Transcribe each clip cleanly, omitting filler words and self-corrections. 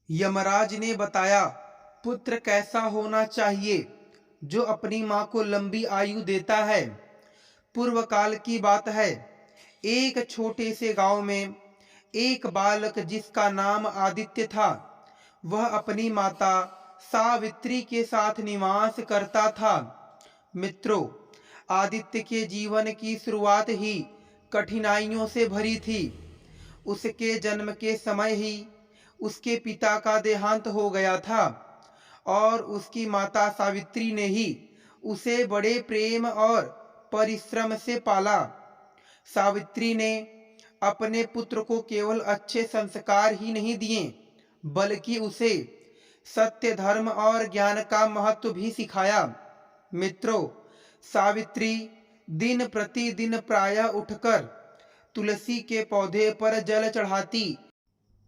यमराज ने बताया, पुत्र कैसा होना चाहिए जो अपनी माँ को लंबी आयु देता है। पूर्व काल की बात है। एक छोटे से गांव में एक बालक जिसका नाम आदित्य था। वह अपनी माता सावित्री के साथ निवास करता था। मित्रों, आदित्य के जीवन की शुरुआत ही कठिनाइयों से भरी थी। उसके जन्म के समय ही उसके पिता का देहांत हो गया था और उसकी माता सावित्री ने ही उसे बड़े प्रेम और परिश्रम से पाला। सावित्री ने अपने पुत्र को केवल अच्छे संस्कार ही नहीं दिए, बल्कि उसे सत्य, धर्म और ज्ञान का महत्व भी सिखाया। मित्रों, सावित्री दिन प्रतिदिन प्रायः उठकर तुलसी के पौधे पर जल चढ़ाती,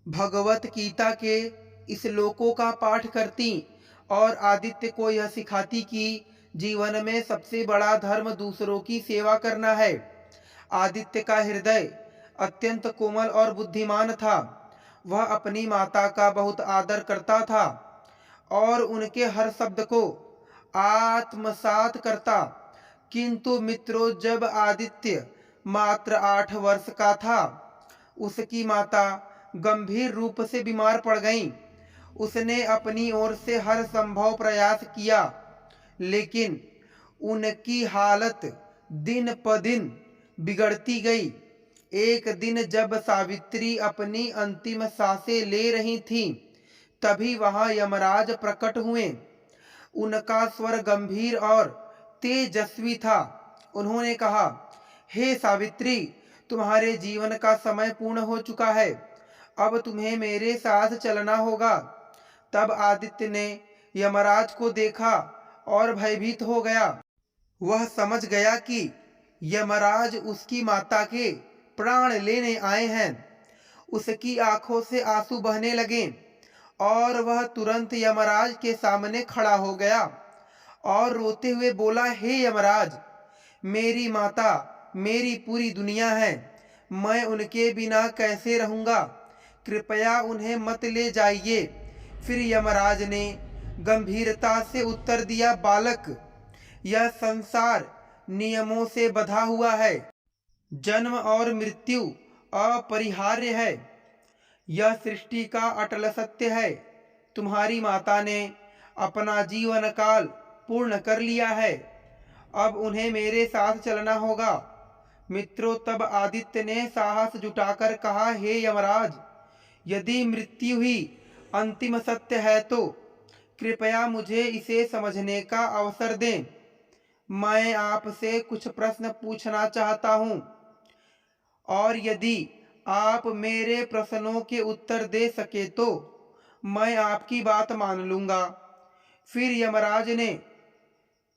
भगवत गीता के श्लोकों का पाठ करती और आदित्य को यह सिखाती कि जीवन में सबसे बड़ा धर्म दूसरों की सेवा करना है। आदित्य का हृदय अत्यंत कोमल और बुद्धिमान था। वह अपनी माता का बहुत आदर करता था और उनके हर शब्द को आत्मसात करता। किंतु मित्रों, जब आदित्य मात्र 8 वर्ष का था, उसकी माता गंभीर रूप से बीमार पड़ गईं। उसने अपनी ओर से हर संभव प्रयास किया, लेकिन उनकी हालत दिन प दिन बिगड़ती गई। एक दिन जब सावित्री अपनी अंतिम सांसें ले रही थीं, तभी वहां यमराज प्रकट हुए। उनका स्वर गंभीर और तेजस्वी था। उन्होंने कहा, हे सावित्री, तुम्हारे जीवन का समय पूर्ण हो चुका है। अब तुम्हें मेरे साथ चलना होगा। तब आदित्य ने यमराज को देखा और भयभीत हो गया। वह समझ गया कि यमराज उसकी माता के प्राण लेने आए हैं। उसकी आंखों से आंसू बहने लगे और वह तुरंत यमराज के सामने खड़ा हो गया और रोते हुए बोला, हे यमराज, मेरी माता मेरी पूरी दुनिया है। मैं उनके बिना कैसे रहूंगा? कृपया उन्हें मत ले जाइए। फिर यमराज ने गंभीरता से उत्तर दिया, बालक, यह संसार नियमों से बंधा हुआ है। जन्म और मृत्यु अपरिहार्य है। यह सृष्टि का अटल सत्य है। तुम्हारी माता ने अपना जीवन काल पूर्ण कर लिया है। अब उन्हें मेरे साथ चलना होगा। मित्रों, तब आदित्य ने साहस जुटाकर कहा, हे यमराज, यदि मृत्यु ही अंतिम सत्य है तो कृपया मुझे इसे समझने का अवसर दें। मैं आपसे कुछ प्रश्न पूछना चाहता हूं और यदि आप मेरे प्रश्नों के उत्तर दे सके तो मैं आपकी बात मान लूंगा। फिर यमराज ने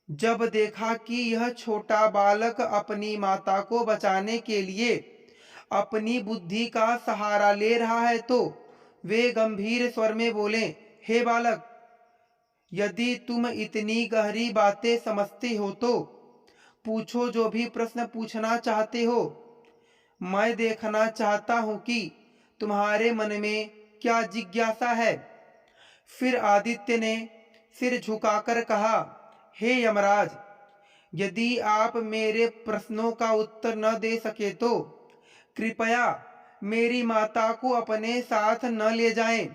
जब देखा कि यह छोटा बालक अपनी माता को बचाने के लिए अपनी बुद्धि का सहारा ले रहा है, तो वे गंभीर स्वर में बोले, हे बालक, यदि तुम इतनी गहरी बातें समझते हो तो पूछो, जो भी प्रश्न पूछना चाहते हो। मैं देखना चाहता हूं कि तुम्हारे मन में क्या जिज्ञासा है। फिर आदित्य ने सिर झुकाकर कहा, हे यमराज, यदि आप मेरे प्रश्नों का उत्तर न दे सके तो कृपया मेरी माता को अपने साथ न ले जाएं।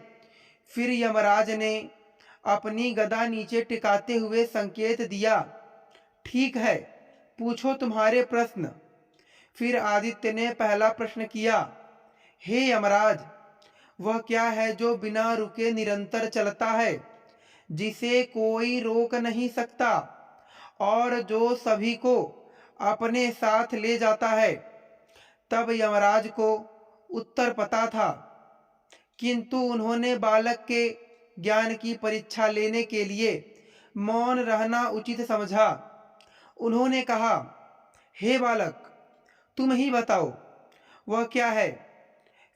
फिर यमराज ने अपनी गदा नीचे टिकाते हुए संकेत दिया, ठीक है, पूछो तुम्हारे प्रश्न। फिर आदित्य ने पहला प्रश्न किया, हे यमराज, वह क्या है जो बिना रुके निरंतर चलता है, जिसे कोई रोक नहीं सकता और जो सभी को अपने साथ ले जाता है? तब यमराज को उत्तर पता था, किंतु उन्होंने बालक के ज्ञान की परीक्षा लेने के लिए मौन रहना उचित समझा। उन्होंने कहा, हे बालक, तुम ही बताओ, वह क्या है?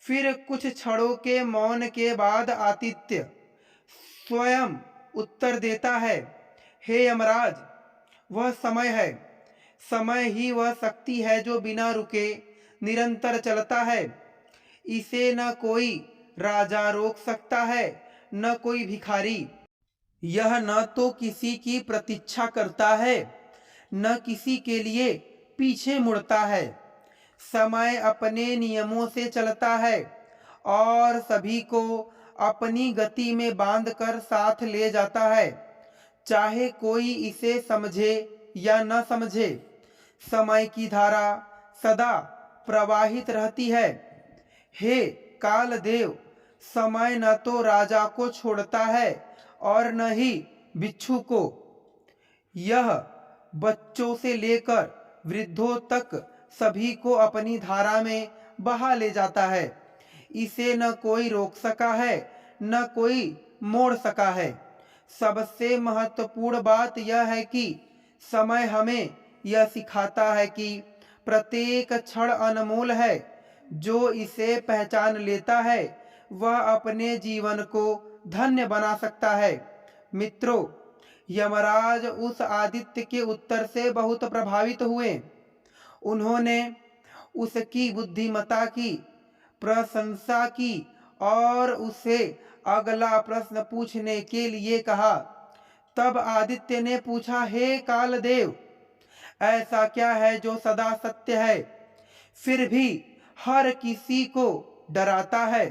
फिर कुछ क्षणों के मौन के बाद आदित्य स्वयं उत्तर देता है, हे यमराज, वह समय है। समय ही वह शक्ति है जो बिना रुके निरंतर चलता है। इसे न कोई राजा रोक सकता है, न कोई भिखारी। यह न तो किसी की प्रतीक्षा करता है, न किसी के लिए पीछे मुड़ता है। समय अपने नियमों से चलता है और सभी को अपनी गति में बांधकर साथ ले जाता है, चाहे कोई इसे समझे या न समझे। समय की धारा सदा प्रवाहित रहती है। हे कालदेव, समय न तो राजा को छोड़ता है और न ही बिच्छू को। यह बच्चों से लेकर वृद्धों तक सभी को अपनी धारा में बहा ले जाता है। इसे न कोई रोक सका है, न कोई मोड़ सका है। सबसे महत्वपूर्ण बात यह है कि समय हमें यह सिखाता है कि प्रत्येक क्षण अनमोल है। जो इसे पहचान लेता है वह अपने जीवन को धन्य बना सकता है। मित्रों, यमराज उस आदित्य के उत्तर से बहुत प्रभावित हुए। उन्होंने उसकी बुद्धिमत्ता की प्रशंसा की और उसे अगला प्रश्न पूछने के लिए कहा। तब आदित्य ने पूछा, हे कालदेव, ऐसा क्या है जो सदा सत्य है, फिर भी हर किसी को डराता है?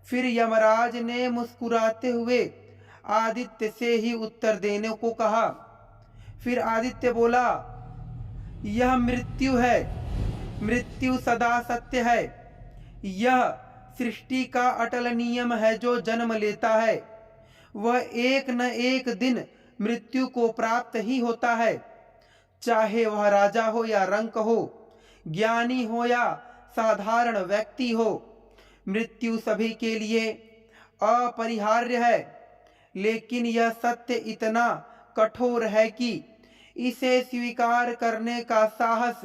फिर यमराज ने मुस्कुराते हुए आदित्य से ही उत्तर देने को कहा। फिर आदित्य बोला, यह मृत्यु है। मृत्यु सदा सत्य है। यह सृष्टि का अटल नियम है। जो जन्म लेता है वह एक न एक दिन मृत्यु को प्राप्त ही होता है, चाहे वह राजा हो या रंक हो, ज्ञानी हो या साधारण व्यक्ति हो। मृत्यु सभी के लिए अपरिहार्य है, लेकिन यह सत्य इतना कठोर है कि इसे स्वीकार करने का साहस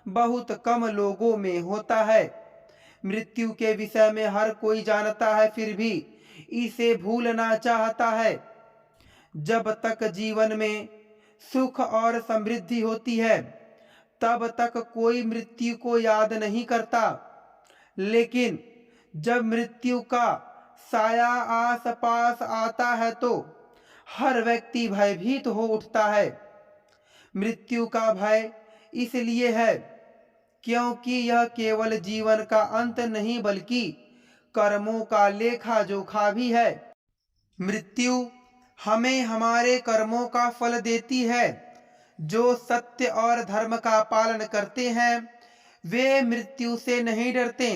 बहुत कम लोगों में होता है। मृत्यु के विषय में हर कोई जानता है, फिर भी इसे भूलना चाहता है। जब तक जीवन में सुख और समृद्धि होती है तब तक कोई मृत्यु को याद नहीं करता, लेकिन जब मृत्यु का साया आस पास आता है तो हर व्यक्ति भयभीत हो उठता है। मृत्यु का भय इसलिए है क्योंकि यह केवल जीवन का अंत नहीं बल्कि कर्मों का लेखा जोखा भी है। मृत्यु हमें हमारे कर्मों का फल देती है। जो सत्य और धर्म का पालन करते हैं वे मृत्यु से नहीं डरते,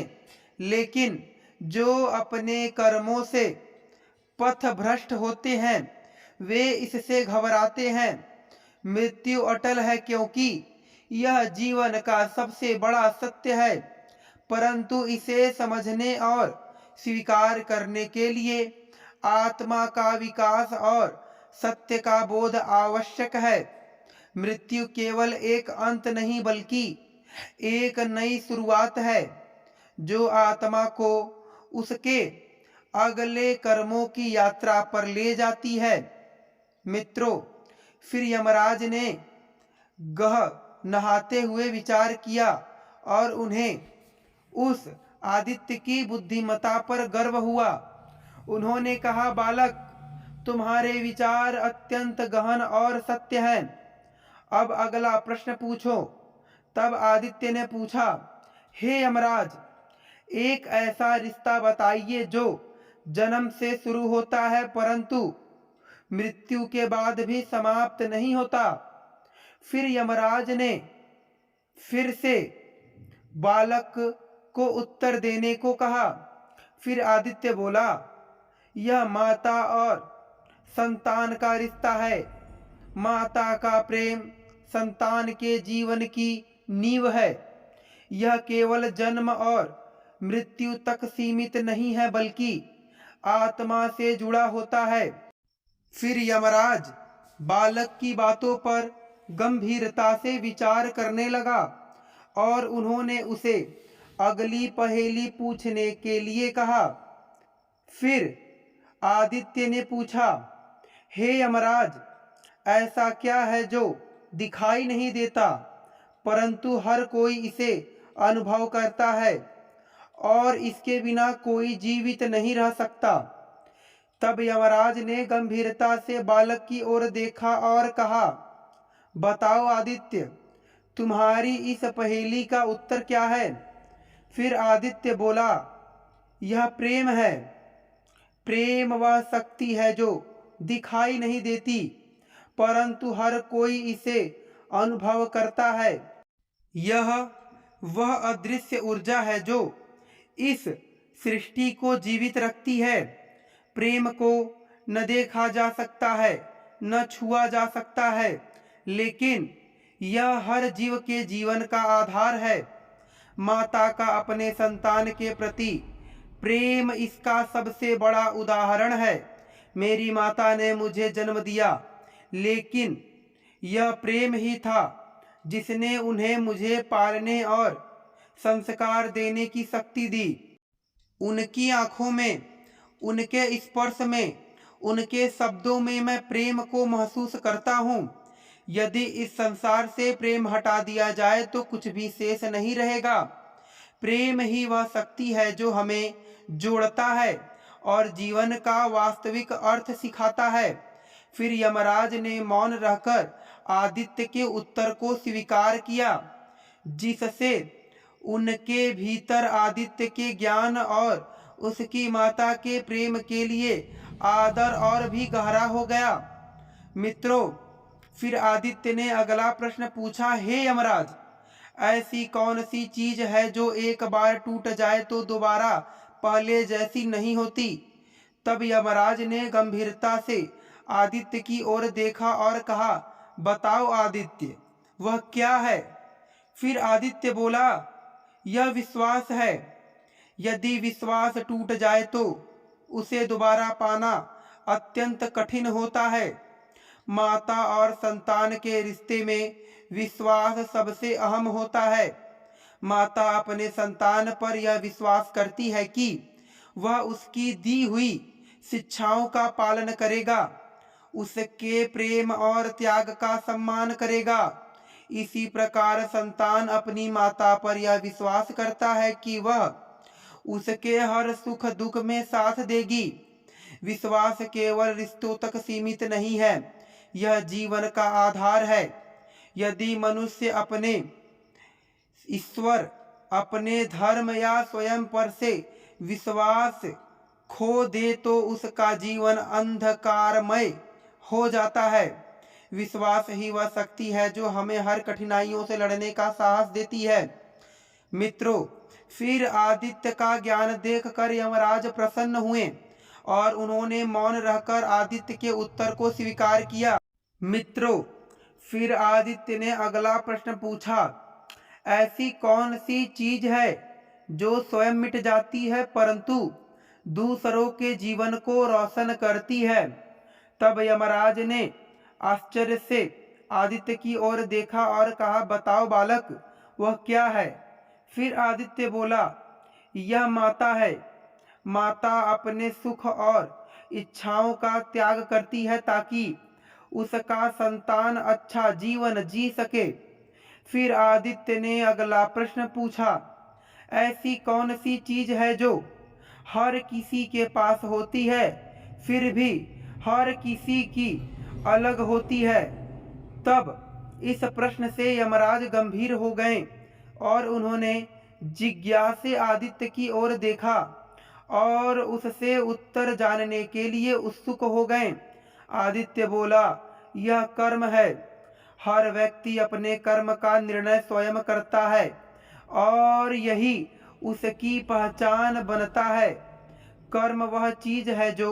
लेकिन जो अपने कर्मों से पथ भ्रष्ट होते हैं वे इससे घबराते हैं। मृत्यु अटल है क्योंकि यह जीवन का सबसे बड़ा सत्य है, परंतु इसे समझने और स्वीकार करने के लिए आत्मा का विकास और सत्य का बोध आवश्यक है। मृत्यु केवल एक अंत नहीं बल्कि एक नई शुरुआत है, जो आत्मा को उसके अगले कर्मों की यात्रा पर ले जाती है। मित्रों, फिर यमराज ने गह नहाते हुए विचार किया और उन्हें उस आदित्य की बुद्धिमत्ता पर गर्व हुआ। उन्होंने कहा, बालक, तुम्हारे विचार अत्यंत गहन और सत्य हैं। अब अगला प्रश्न पूछो। तब आदित्य ने पूछा, हे यमराज, एक ऐसा रिश्ता बताइए जो जन्म से शुरू होता है परंतु मृत्यु के बाद भी समाप्त नहीं होता। फिर यमराज ने फिर से बालक को उत्तर देने को कहा। फिर आदित्य बोला, यह माता और संतान का रिश्ता है। माता का प्रेम संतान के जीवन की नींव है। यह केवल जन्म और मृत्यु तक सीमित नहीं है बल्कि आत्मा से जुड़ा होता है। फिर यमराज बालक की बातों पर गंभीरता से विचार करने लगा और उन्होंने उसे अगली पहेली पूछने के लिए कहा। फिर आदित्य ने पूछा, हे यमराज, ऐसा क्या है जो दिखाई नहीं देता परंतु हर कोई इसे अनुभव करता है और इसके बिना कोई जीवित नहीं रह सकता? तब यमराज ने गंभीरता से बालक की ओर देखा और कहा, बताओ आदित्य, तुम्हारी इस पहेली का उत्तर क्या है? फिर आदित्य बोला, यह प्रेम है। प्रेम वह शक्ति है जो दिखाई नहीं देती, परंतु हर कोई इसे अनुभव करता है। यह वह अदृश्य ऊर्जा है जो इस सृष्टि को जीवित रखती है। प्रेम को न देखा जा सकता है, न छुआ जा सकता है, लेकिन यह हर जीव के जीवन का आधार है। माता का अपने संतान के प्रति प्रेम इसका सबसे बड़ा उदाहरण है। मेरी माता ने मुझे जन्म दिया, लेकिन यह प्रेम ही था जिसने उन्हें मुझे पालने और संस्कार देने की शक्ति दी। उनकी आंखों में, उनके स्पर्श में, उनके शब्दों में मैं प्रेम को महसूस करता हूँ। यदि इस संसार से प्रेम हटा दिया जाए तो कुछ भी शेष नहीं रहेगा। प्रेम ही वह शक्ति है जो हमें जोड़ता है और जीवन का वास्तविक अर्थ सिखाता है। फिर यमराज ने मौन रहकर आदित्य के उत्तर को स्वीकार किया, जिससे उनके भीतर आदित्य के ज्ञान और उसकी माता के प्रेम के लिए आदर और भी गहरा हो गया। मित्रों, फिर आदित्य ने अगला प्रश्न पूछा, हे यमराज, ऐसी कौन सी चीज है जो एक बार टूट जाए तो दोबारा पहले जैसी नहीं होती? तब यमराज ने गंभीरता से आदित्य की ओर देखा और कहा, बताओ आदित्य, वह क्या है? फिर आदित्य बोला, यह विश्वास है। यदि विश्वास टूट जाए तो उसे दोबारा पाना अत्यंत कठिन होता है। माता और संतान के रिश्ते में विश्वास सबसे अहम होता है। माता अपने संतान पर यह विश्वास करती है कि वह उसकी दी हुई शिक्षाओं का पालन करेगा, उसके प्रेम और त्याग का सम्मान करेगा। इसी प्रकार संतान अपनी माता पर यह विश्वास करता है कि वह उसके हर सुख दुख में साथ देगी। विश्वास केवल रिश्तों तक सीमित नहीं है, यह जीवन का आधार है। यदि मनुष्य अपने ईश्वर, अपने धर्म या स्वयं पर से विश्वास खो दे तो उसका जीवन अंधकारमय हो जाता है। विश्वास ही वह शक्ति है जो हमें हर कठिनाइयों से लड़ने का साहस देती है। मित्रों, फिर आदित्य का ज्ञान देखकर यमराज प्रसन्न हुए और उन्होंने मौन रहकर आदित्य के उत्तर को स्वीकार किया। मित्रों, फिर आदित्य ने अगला प्रश्न पूछा, ऐसी कौन सी चीज है जो स्वयं मिट जाती है परंतु दूसरों के जीवन को रोशन करती है? तब यमराज ने आश्चर्य से आदित्य की ओर देखा और कहा, बताओ बालक, वह क्या है? फिर आदित्य बोला, यह माता है। माता अपने सुख और इच्छाओं का त्याग करती है ताकि उसका संतान अच्छा जीवन जी सके। फिर आदित्य ने अगला प्रश्न पूछा, ऐसी कौन सी चीज है जो हर किसी के पास होती है फिर भी हर किसी की अलग होती है? तब इस प्रश्न से यमराज गंभीर हो गए और उन्होंने जिज्ञासे आदित्य की ओर देखा और उससे उत्तर जानने के लिए उत्सुक हो गए। आदित्य बोला, यह कर्म है। हर व्यक्ति अपने कर्म का निर्णय स्वयं करता है और यही उसकी पहचान बनता है। कर्म वह चीज है जो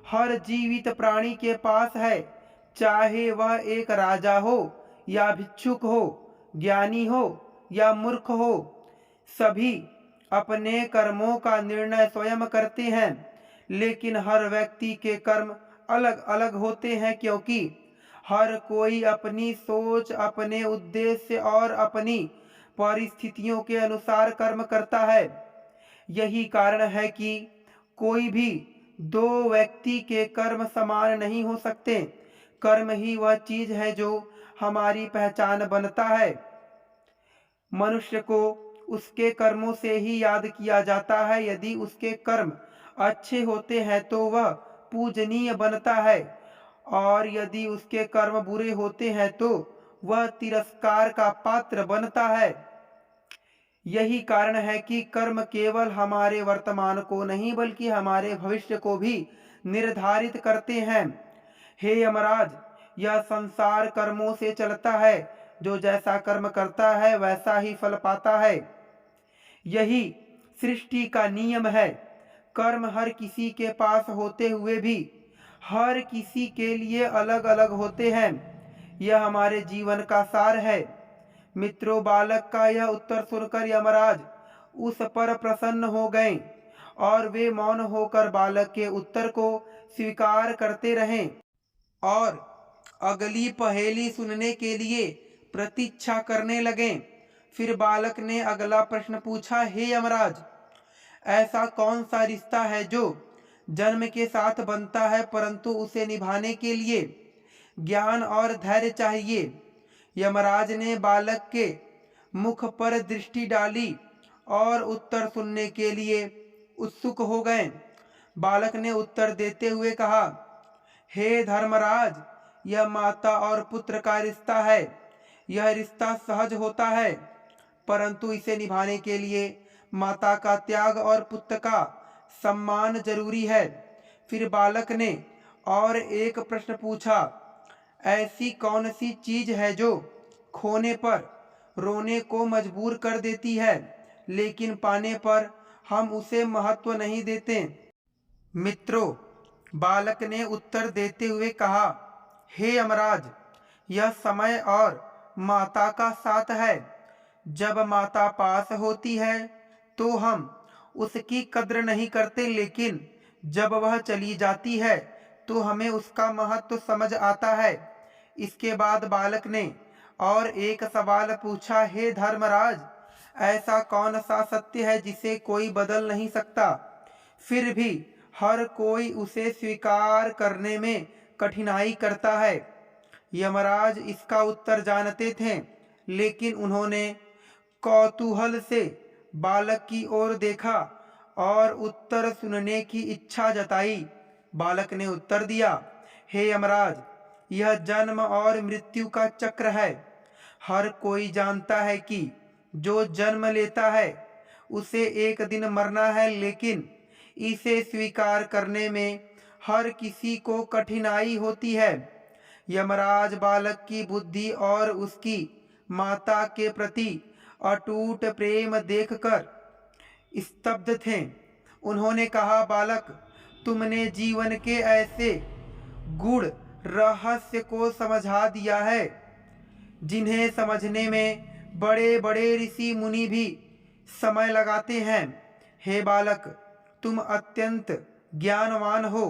हर जीवित प्राणी के पास है, चाहे वह एक राजा हो या भिक्षुक हो, ज्ञानी हो या मूर्ख हो। सभी अपने कर्मों का निर्णय स्वयं करते हैं, लेकिन हर व्यक्ति के कर्म अलग अलग होते हैं क्योंकि हर कोई अपनी सोच, अपने उद्देश्य और अपनी परिस्थितियों के अनुसार कर्म करता है। यही कारण है कि कोई भी दो व्यक्ति के कर्म समान नहीं हो सकते। कर्म ही वह चीज है जो हमारी पहचान बनता है। मनुष्य को उसके कर्मों से ही याद किया जाता है। यदि उसके कर्म अच्छे होते हैं तो वह पूजनीय बनता है, और यदि उसके कर्म बुरे होते हैं तो वह तिरस्कार का पात्र बनता है। यही कारण है कि कर्म केवल हमारे वर्तमान को नहीं बल्कि हमारे भविष्य को भी निर्धारित करते हैं। हे यमराज, यह संसार कर्मों से चलता है। जो जैसा कर्म करता है वैसा ही फल पाता है। यही सृष्टि का नियम है। कर्म हर किसी के पास होते हुए भी हर किसी के लिए अलग अलग होते हैं। यह हमारे जीवन का सार है। मित्रों, बालक का यह उत्तर सुनकर यमराज उस पर प्रसन्न हो गए और वे मौन होकर बालक के उत्तर को स्वीकार करते रहे और अगली पहेली सुनने के लिए प्रतीक्षा करने लगे। फिर बालक ने अगला प्रश्न पूछा, हे यमराज, ऐसा कौन सा रिश्ता है जो जन्म के साथ बनता है परंतु उसे निभाने के लिए ज्ञान और धैर्य चाहिए? यमराज ने बालक के मुख पर दृष्टि डाली और उत्तर सुनने के लिए उत्सुक हो गए। बालक ने उत्तर देते हुए कहा, हे धर्मराज, यह माता और पुत्र का रिश्ता है। यह रिश्ता सहज होता है, परंतु इसे निभाने के लिए माता का त्याग और पुत्र का सम्मान जरूरी है। फिर बालक ने और एक प्रश्न पूछा, ऐसी कौन सी चीज है जो खोने पर रोने को मजबूर कर देती है, लेकिन पाने पर हम उसे महत्व नहीं देते? मित्रों, बालक ने उत्तर देते हुए कहा, हे यमराज, यह समय और माता का साथ है। जब माता पास होती है तो हम उसकी कद्र नहीं करते, लेकिन जब वह चली जाती है तो हमें उसका महत्व समझ आता है। इसके बाद बालक ने और एक सवाल पूछा, हे धर्मराज, ऐसा कौन सा सत्य है जिसे कोई बदल नहीं सकता, फिर भी हर कोई उसे स्वीकार करने में कठिनाई करता है? यमराज इसका उत्तर जानते थे, लेकिन उन्होंने कौतूहल से बालक की ओर देखा और उत्तर सुनने की इच्छा जताई। बालक ने उत्तर दिया, हे यमराज, यह जन्म और मृत्यु का चक्र है। हर कोई जानता है कि जो जन्म लेता है उसे एक दिन मरना है, लेकिन इसे स्वीकार करने में हर किसी को कठिनाई होती है। यमराज बालक की बुद्धि और उसकी माता के प्रति अटूट प्रेम देखकर स्तब्ध थे। उन्होंने कहा, बालक, तुमने जीवन के ऐसे गूढ़ रहस्य को समझा दिया है जिन्हें समझने में बड़े बड़े ऋषि मुनि भी समय लगाते हैं। हे बालक, तुम अत्यंत ज्ञानवान हो।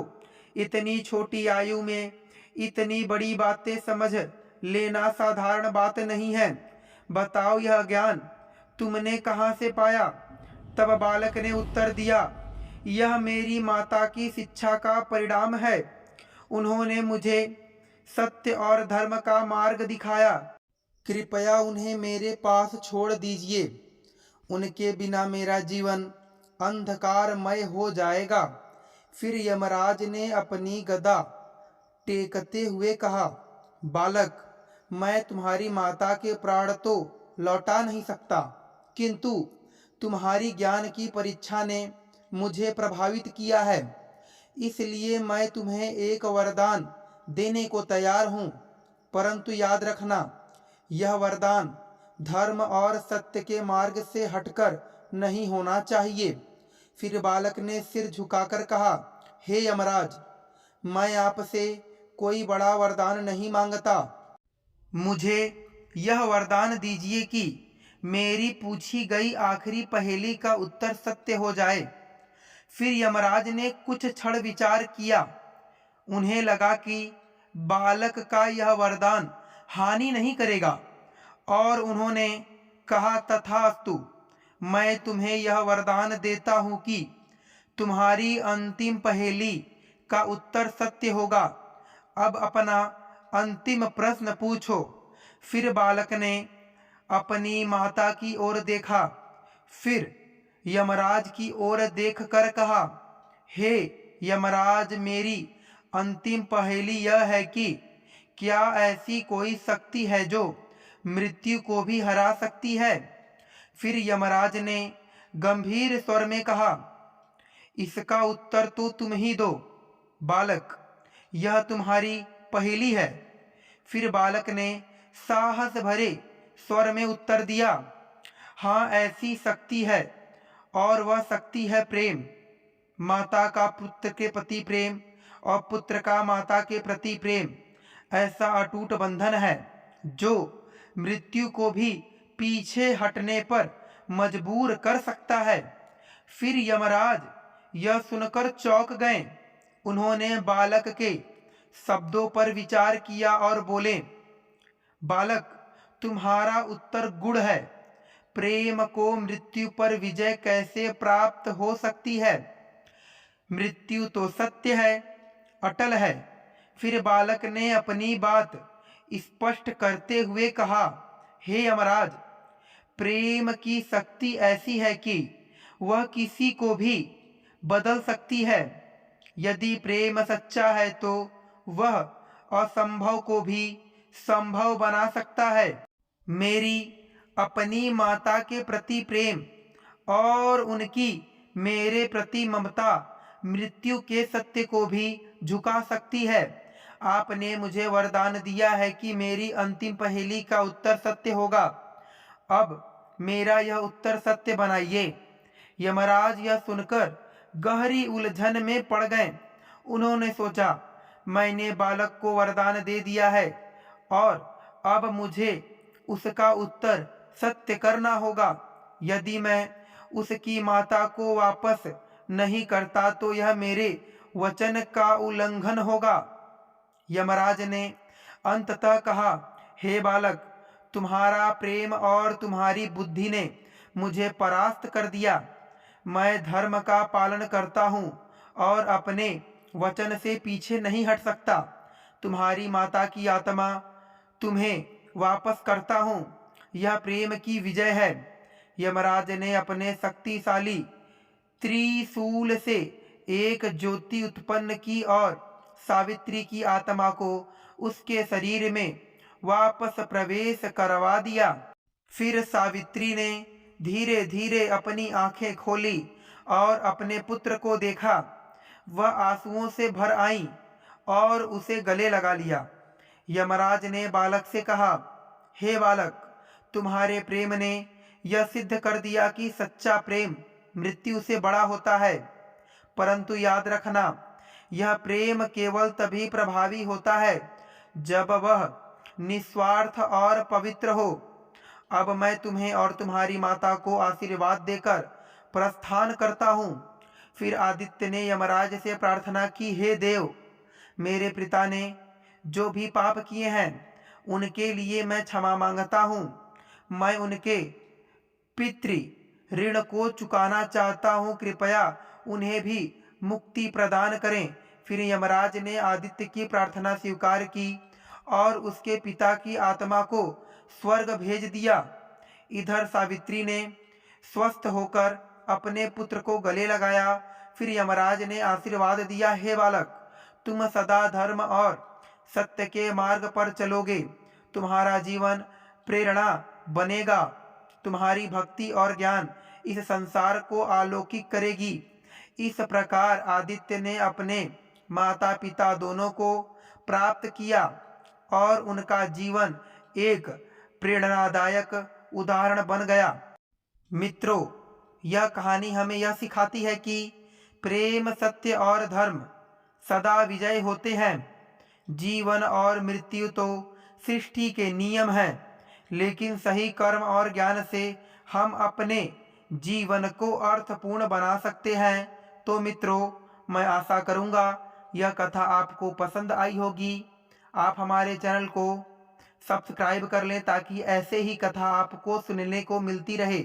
इतनी छोटी आयु में इतनी बड़ी बातें समझ लेना साधारण बात नहीं है। बताओ, यह ज्ञान तुमने कहाँ से पाया? तब बालक ने उत्तर दिया, यह मेरी माता की शिक्षा का परिणाम है। उन्होंने मुझे सत्य और धर्म का मार्ग दिखाया। कृपया उन्हें मेरे पास छोड़ दीजिए। उनके बिना मेरा जीवन अंधकारमय हो जाएगा। फिर यमराज ने अपनी गदा टेकते हुए कहा, बालक, मैं तुम्हारी माता के प्राण तो लौटा नहीं सकता, किंतु तुम्हारी ज्ञान की परीक्षा ने मुझे प्रभावित किया है। इसलिए मैं तुम्हें एक वरदान देने को तैयार हूँ, परंतु याद रखना, यह वरदान धर्म और सत्य के मार्ग से हटकर नहीं होना चाहिए। फिर बालक ने सिर झुकाकर कहा, हे यमराज, मैं आपसे कोई बड़ा वरदान नहीं मांगता। मुझे यह वरदान दीजिए कि मेरी पूछी गई आखिरी पहेली का उत्तर सत्य हो जाए। फिर यमराज ने कुछ क्षण विचार किया। उन्हें लगा कि बालक का यह वरदान हानि नहीं करेगा, और उन्होंने कहा, तथास्तु, मैं तुम्हें यह वरदान देता हूँ कि तुम्हारी अंतिम पहेली का उत्तर सत्य होगा। अब अपना अंतिम प्रश्न पूछो। फिर बालक ने अपनी माता की ओर देखा, फिर यमराज की ओर देखकर कहा, हे यमराज, मेरी अंतिम पहेली यह है कि क्या ऐसी कोई शक्ति है जो मृत्यु को भी हरा सकती है? फिर यमराज ने गंभीर स्वर में कहा, इसका उत्तर तो तुम ही दो बालक, यह तुम्हारी पहेली है। फिर बालक ने साहस भरे स्वर में उत्तर दिया, हाँ ऐसी शक्ति है, और वह शक्ति है प्रेम। माता का पुत्र के प्रति प्रेम और पुत्र का माता के प्रति प्रेम ऐसा अटूट बंधन है जो मृत्यु को भी पीछे हटने पर मजबूर कर सकता है। फिर यमराज यह सुनकर चौंक गए। उन्होंने बालक के शब्दों पर विचार किया और बोले, बालक तुम्हारा उत्तर गुड़ है। प्रेम को मृत्यु पर विजय कैसे प्राप्त हो सकती है? मृत्यु तो सत्य है, अटल है। फिर बालक ने अपनी बात स्पष्ट करते हुए कहा, हे यमराज, प्रेम की शक्ति ऐसी है कि वह किसी को भी बदल सकती है। यदि प्रेम सच्चा है तो वह असंभव को भी संभव बना सकता है। मेरी अपनी माता के प्रति प्रेम और उनकी मेरे प्रति ममता मृत्यु के सत्य को भी झुका सकती है। आपने मुझे वरदान दिया है कि मेरी अंतिम पहेली का उत्तर सत्य होगा। अब मेरा यह उत्तर सत्य बनाइए। यमराज यह सुनकर गहरी उलझन में पड़ गए। उन्होंने सोचा, मैंने बालक को वरदान दे दिया है और अब मुझे उसका उत्तर सत्य करना होगा। यदि मैं उसकी माता को वापस नहीं करता तो यह मेरे वचन का उल्लंघन होगा। यमराज ने अंततः कहा, हे बालक, तुम्हारा प्रेम और तुम्हारी बुद्धि ने मुझे परास्त कर दिया। मैं धर्म का पालन करता हूँ और अपने वचन से पीछे नहीं हट सकता। तुम्हारी माता की आत्मा तुम्हें वापस करता हूँ। यह प्रेम की विजय है। यमराज ने अपने शक्तिशाली त्रिशूल से एक ज्योति उत्पन्न की और सावित्री की आत्मा को उसके शरीर में वापस प्रवेश करवा दिया। फिर सावित्री ने धीरे धीरे अपनी आंखें खोली और अपने पुत्र को देखा। वह आंसुओं से भर आई और उसे गले लगा लिया। यमराज ने बालक से कहा, हे बालक, तुम्हारे प्रेम ने यह सिद्ध कर दिया कि सच्चा प्रेम मृत्यु से बड़ा होता है। परंतु याद रखना, यह प्रेम केवल तभी प्रभावी होता है जब वह निस्वार्थ और पवित्र हो। अब मैं तुम्हें और तुम्हारी माता को आशीर्वाद देकर प्रस्थान करता हूँ। फिर आदित्य ने यमराज से प्रार्थना की, हे देव, मेरे पिता ने जो भी पाप किए हैं उनके लिए मैं क्षमा मांगता हूँ। मैं उनके पितृ ऋण को चुकाना चाहता हूँ। कृपया उन्हें भी मुक्ति प्रदान करें। फिर यमराज ने आदित्य की प्रार्थना स्वीकार की और उसके पिता की आत्मा को स्वर्ग भेज दिया। इधर सावित्री ने स्वस्थ होकर अपने पुत्र को गले लगाया। फिर यमराज ने आशीर्वाद दिया, हे बालक, तुम सदा धर्म और सत्य के मार्ग पर चलोगे। तुम्हारा जीवन प्रेरणा बनेगा। तुम्हारी भक्ति और ज्ञान इस संसार को आलोकित करेगी। इस प्रकार आदित्य ने अपने माता पिता दोनों को प्राप्त किया और उनका जीवन एक प्रेरणादायक उदाहरण बन गया। मित्रों, यह कहानी हमें यह सिखाती है कि प्रेम, सत्य और धर्म सदा विजय होते हैं। जीवन और मृत्यु तो सृष्टि के नियम हैं, लेकिन सही कर्म और ज्ञान से हम अपने जीवन को अर्थपूर्ण बना सकते हैं। तो मित्रों, मैं आशा करूँगा यह कथा आपको पसंद आई होगी। आप हमारे चैनल को सब्सक्राइब कर लें ताकि ऐसे ही कथा आपको सुनने को मिलती रहे।